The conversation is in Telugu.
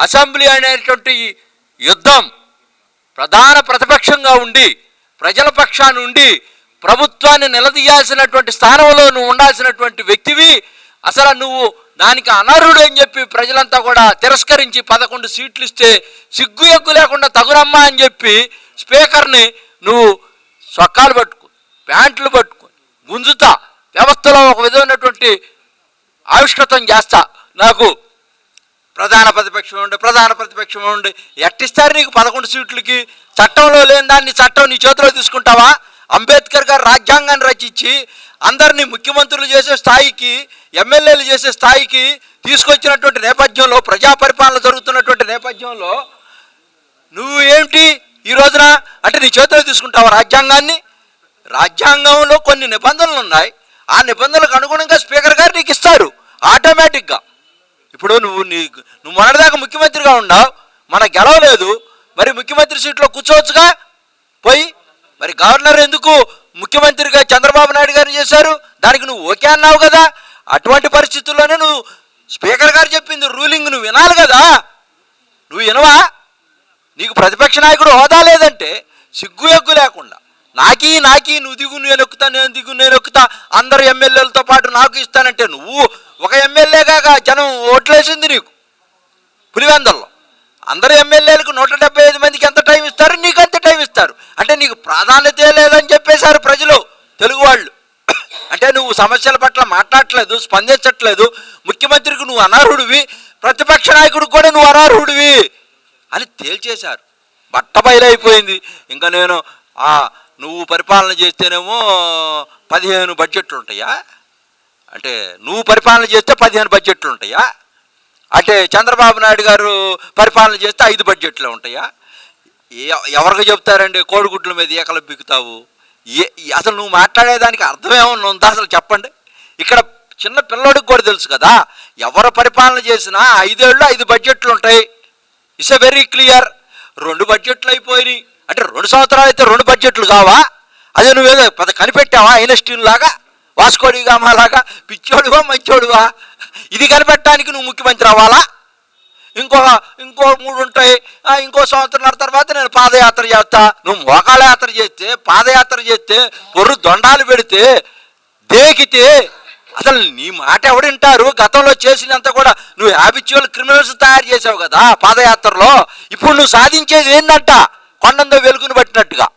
అసెంబ్లీ అనేటువంటి యుద్ధం ప్రధాన ప్రతిపక్షంగా ఉండి ప్రజల పక్షాన్ని ఉండి ప్రభుత్వాన్ని నిలదీయాల్సినటువంటి స్థానంలో నువ్వు ఉండాల్సినటువంటి వ్యక్తివి. అసలు నువ్వు దానికి అనర్హుడు అని చెప్పి ప్రజలంతా కూడా తిరస్కరించి 11 సీట్లు ఇస్తే సిగ్గు ఎగ్గు లేకుండా తగురమ్మా అని చెప్పి స్పీకర్ని నువ్వు సొక్కాలు పట్టుకో, ప్యాంట్లు పట్టుకో, గుంజుతా, వ్యవస్థలో ఒక విధమైనటువంటి ఆవిష్కృతం చేస్తా, నాకు ప్రధాన ప్రతిపక్షం ఉండి ఎట్టిస్తారు నీకు 11 సీట్లకి? చట్టంలో లేని దాన్ని చట్టం నీ చేతిలో తీసుకుంటావా? అంబేద్కర్ గారు రాజ్యాంగాన్ని రచించి అందరినీ ముఖ్యమంత్రులు చేసే స్థాయికి, ఎమ్మెల్యేలు చేసే స్థాయికి తీసుకొచ్చినటువంటి నేపథ్యంలో, ప్రజా పరిపాలన జరుగుతున్నటువంటి నేపథ్యంలో నువ్వు ఏమిటి ఈ రోజున అంటే నీ చేతిలో తీసుకుంటావా రాజ్యాంగాన్ని? రాజ్యాంగంలో కొన్ని నిబంధనలు ఉన్నాయి. ఆ నిబంధనలకు అనుగుణంగా స్పీకర్ గారు నీకు ఇస్తారు ఆటోమేటిక్గా. ఇప్పుడు నువ్వు మొన్నటిదాకా ముఖ్యమంత్రిగా ఉన్నావు, మన గెలవలేదు, మరి ముఖ్యమంత్రి సీట్లో కూర్చోవచ్చుగా పోయి. మరి గవర్నర్ ఎందుకు ముఖ్యమంత్రిగా చంద్రబాబు నాయుడు గారిని చేశారు? దానికి నువ్వు ఓకే అన్నావు కదా. అటువంటి పరిస్థితుల్లోనే నువ్వు స్పీకర్ గారు చెప్పింది రూలింగ్ నువ్వు వినాలి కదా. నువ్వు వినవా? నీకు ప్రతిపక్ష నాయకుడు హోదా లేదంటే సిగ్గు ఎగ్గు లేకుండా నాకీ నువ్వు దిగు నేను ఎక్కుతా, నేను దిగు నేను ఎక్కుతా, అందరు ఎమ్మెల్యేలతో పాటు నాకు ఇస్తానంటే నువ్వు ఒక ఎమ్మెల్యేగా జనం ఓట్లేసింది నీకు పులివెందల్లో. అందరు ఎమ్మెల్యేలకు 175 మందికి ఎంత టైం ఇస్తారు? నీకు అంత టైం ఇస్తారు. అంటే నీకు ప్రాధాన్యత లేదని చెప్పేశారు ప్రజలు, తెలుగు వాళ్ళు. అంటే నువ్వు సమస్యల పట్ల మాట్లాడట్లేదు, స్పందించట్లేదు, ముఖ్యమంత్రికి నువ్వు అనర్హుడివి, ప్రతిపక్ష నాయకుడికి కూడా నువ్వు అనర్హుడివి అని తేల్చేశారు. బట్ట బయలైపోయింది. ఇంకా నేను నువ్వు పరిపాలన చేస్తేనేమో 15 బడ్జెట్లు ఉంటాయా? అంటే నువ్వు పరిపాలన చేస్తే 15 బడ్జెట్లు ఉంటాయా? అంటే చంద్రబాబు నాయుడు గారు పరిపాలన చేస్తే 5 బడ్జెట్లు ఉంటాయా? ఎవరికి చెప్తారండి కోడిగుడ్ల మీద ఏకలు బిగుతావు? అసలు నువ్వు మాట్లాడేదానికి అర్థమేమన్నా ఉందా అసలు చెప్పండి. ఇక్కడ చిన్న పిల్లోడికి కూడా తెలుసు కదా, ఎవరు పరిపాలన చేసినా 5 ఏళ్ళు 5 బడ్జెట్లు ఉంటాయి. It's very clear. 2 బడ్జెట్లు అయిపోయినాయి అంటే 2 సంవత్సరాలు అయితే 2 బడ్జెట్లు కావా? అదే నువ్వేదో పెద్ద కనిపెట్టావా ఐన్స్టీన్ లాగా, వాస్కోడిగామా లాగా? పిచ్చోడువా మంచోడువా? ఇది కనిపెట్టడానికి నువ్వు ముఖ్యమంత్రి అవ్వాలా? ఇంకో 3 ఉంటాయి. ఇంకో సంవత్సరాల తర్వాత నేను పాదయాత్ర చేస్తా. నువ్వు మోకాళ్ళ యాత్ర చేస్తే, పాదయాత్ర చేస్తే, పొర్రు దొండాలు పెడితే, దేకితే అసలు నీ మాట ఎవడింటారు? గతంలో చేసినంత కూడా నువ్వు హ్యాబిచువల్ క్రిమినల్స్ తయారు చేసావు కదా పాదయాత్రలో. ఇప్పుడు నువ్వు సాధించేది ఏంటంట? కొండంతో వెలుగును పట్టినట్టుగా.